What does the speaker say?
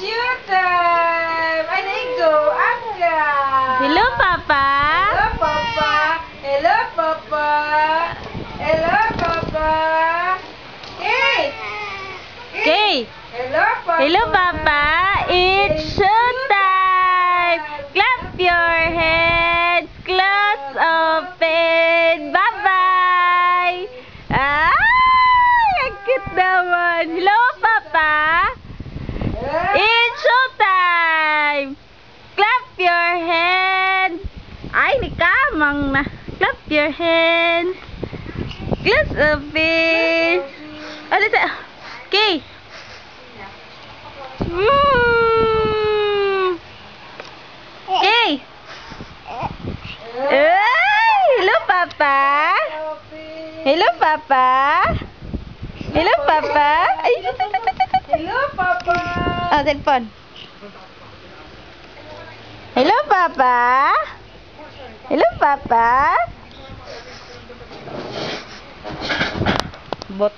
your time. I need go, Anga. Hello, Papa. Hello, Papa. Hello, Papa. Hello, Papa. Hey. Okay. Hello, Papa. Hello, Papa. It's showtime. Clap your hands. Close, open. Bye-bye. Ay, ang cute naman. Hello, Papa. It's showtime. Clap your hands. Ay, nikamang na. Clap your hands. Close, open. Ano sa... Okay. Okay. Ay, hello, Papa. Hello, Papa. Hello, Papa. Ay, Hello, Papa. oh, cellphone. Hello, Papa. Hello, Papa. Bot.